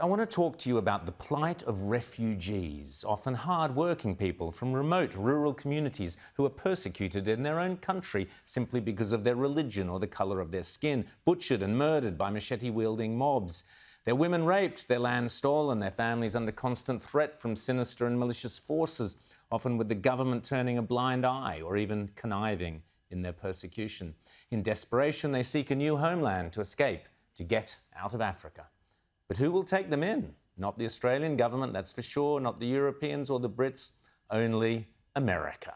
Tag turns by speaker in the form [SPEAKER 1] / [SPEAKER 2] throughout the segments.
[SPEAKER 1] I want to talk to you about the plight of refugees, often hard-working people from remote rural communities who are persecuted in their own country simply because of their religion or the colour of their skin, butchered and murdered by machete-wielding mobs. Their women raped, their land stolen, their families under constant threat from sinister and malicious forces, often with the government turning a blind eye or even conniving in their persecution. In desperation, they seek a new homeland to escape, to get out of Africa. But who will take them in? Not the Australian government, that's for sure, not the Europeans or the Brits, only America.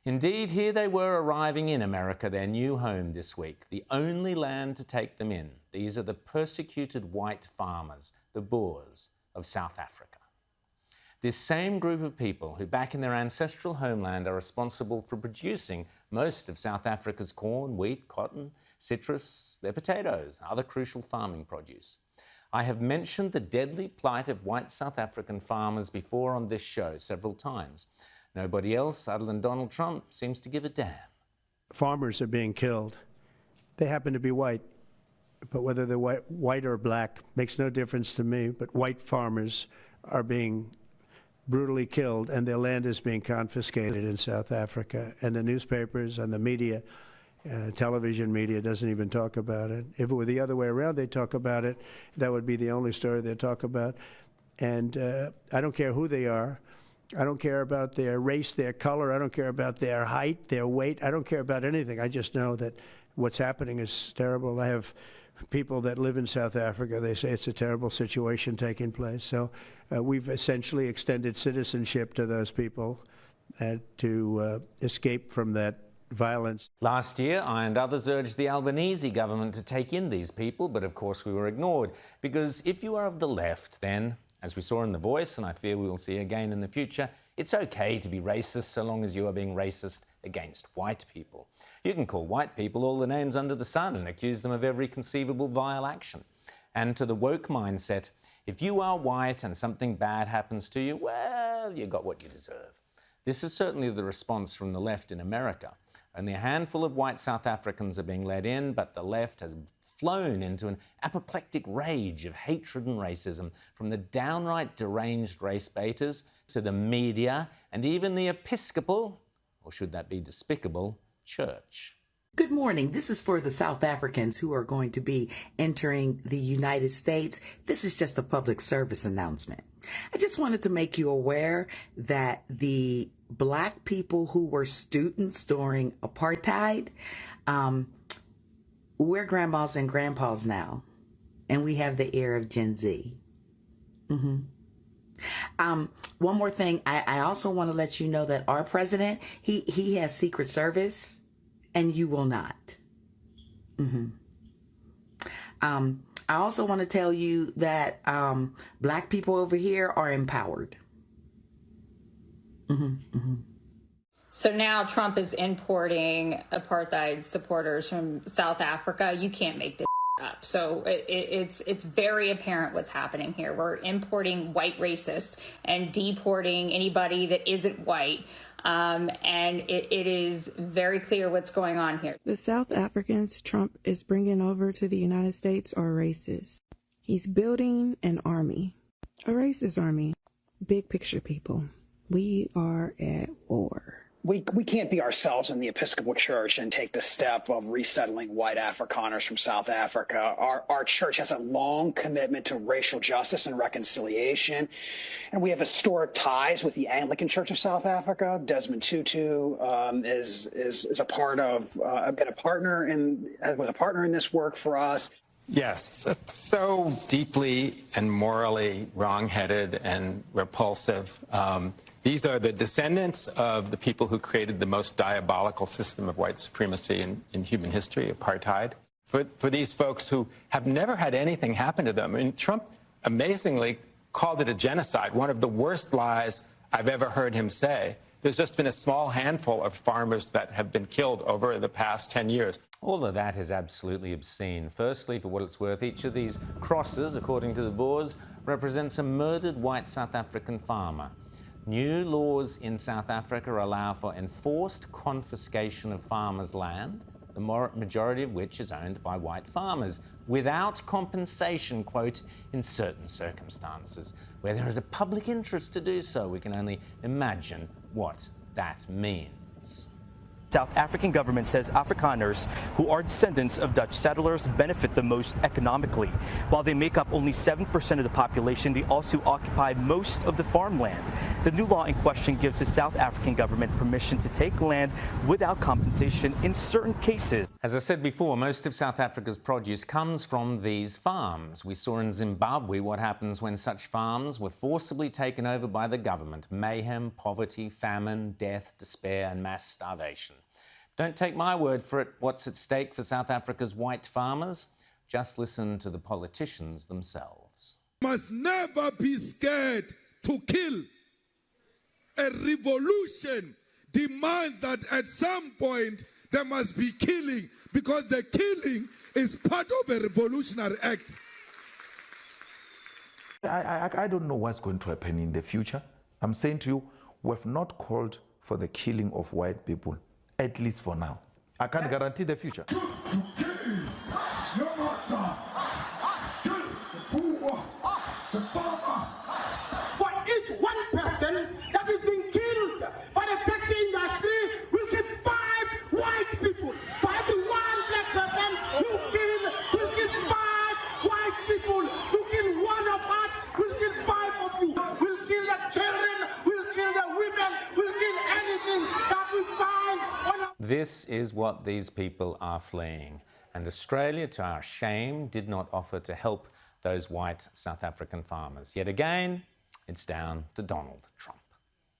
[SPEAKER 1] Indeed, here they were arriving in America, their new home this week, the only land to take them in. These are the persecuted white farmers, the Boers of South Africa. This same group of people who back in their ancestral homeland are responsible for producing most of South Africa's corn, wheat, cotton, citrus, their potatoes, other crucial farming produce. I have mentioned the deadly plight of white South African farmers before on this show several times. Nobody else, other than Donald Trump, seems to give a damn.
[SPEAKER 2] Farmers are being killed. They happen to be white, but whether they're white or black makes no difference to me, but white farmers are being brutally killed, and their land is being confiscated in South Africa. And the newspapers and the media, television media, doesn't even talk about it. If it were the other way around, they'd talk about it. That would be the only story they'd talk about. And I don't care who they are. I don't care about their race, their color. I don't care about their height, their weight. I don't care about anything. I just know that what's happening is terrible. I have people that live in South Africa. They say it's a terrible situation taking place. So we've essentially extended citizenship to those people to escape from that violence.
[SPEAKER 1] Last year, I and others urged the Albanese government to take in these people, but of course we were ignored. Because if you are of the left, then, as we saw in The Voice, and I fear we will see again in the future, it's okay to be racist so long as you are being racist against white people. You can call white people all the names under the sun and accuse them of every conceivable vile action. And to the woke mindset, if you are white and something bad happens to you, well, you got what you deserve. This is certainly the response from the left in America. Only a handful of white South Africans are being let in, but the left has flown into an apoplectic rage of hatred and racism, from the downright deranged race baiters to the media and even the Episcopal, or should that be despicable, church.
[SPEAKER 3] Good morning. This is for the South Africans who are going to be entering the United States. This is just a public service announcement. I just wanted to make you aware that the Black people who were students during apartheid, we're grandmas and grandpas now, and we have the air of Gen Z. One more thing, I also want to let you know that our president, he has Secret Service, and you will not. I also want to tell you that Black people over here are empowered.
[SPEAKER 4] So now Trump is importing apartheid supporters from South Africa. You can't make this up. So it's very apparent what's happening here. We're importing white racists and deporting anybody that isn't white. And it is very clear what's going on here.
[SPEAKER 5] The South Africans Trump is bringing over to the United States are racist. He's building an army, a racist army. Big picture, people. We are at war.
[SPEAKER 6] We can't be ourselves in the Episcopal Church and take the step of resettling white Afrikaners from South Africa. Our church has a long commitment to racial justice and reconciliation, and we have historic ties with the Anglican Church of South Africa. Desmond Tutu is a part of, been a partner in this work for us.
[SPEAKER 7] Yes, it's so deeply and morally wrong-headed and repulsive. These are the descendants of the people who created the most diabolical system of white supremacy in human history, apartheid. For these folks who have never had anything happen to them. I mean, Trump amazingly called it a genocide, one of the worst lies I've ever heard him say. There's just been a small handful of farmers that have been killed over the past 10 years.
[SPEAKER 1] All of that is absolutely obscene. Firstly, for what it's worth, each of these crosses, according to the Boers, represents a murdered white South African farmer. New laws in South Africa allow for enforced confiscation of farmers' land, the majority of which is owned by white farmers, without compensation, quote, in certain circumstances. Where there is a public interest to do so, we can only imagine what that means.
[SPEAKER 8] South African government says Afrikaners, who are descendants of Dutch settlers, benefit the most economically. While they make up only 7% of the population, they also occupy most of the farmland. The new law in question gives the South African government permission to take land without compensation in certain cases.
[SPEAKER 1] As I said before, most of South Africa's produce comes from these farms. We saw in Zimbabwe what happens when such farms were forcibly taken over by the government. Mayhem, poverty, famine, death, despair, and mass starvation. Don't take my word for it. What's at stake for South Africa's white farmers? Just listen to the politicians themselves.
[SPEAKER 9] Must never be scared to kill. A revolution demands that at some point there must be killing, because the killing is part of a revolutionary act.
[SPEAKER 10] I don't know what's going to happen in the future. I'm saying to you, we have not called for the killing of white people, at least for now. I can't guarantee the future.
[SPEAKER 11] For each one person that is being killed by the taxi industry, we'll kill 5 white people. For every 1 black person you kill 5 white people. You kill 1 of us, we'll kill 5 of you. We'll kill the children, we'll kill the women, we'll kill anything that we find on our...
[SPEAKER 1] This is what these people are fleeing. And Australia, to our shame, did not offer to help those white South African farmers. Yet again, it's down to Donald Trump.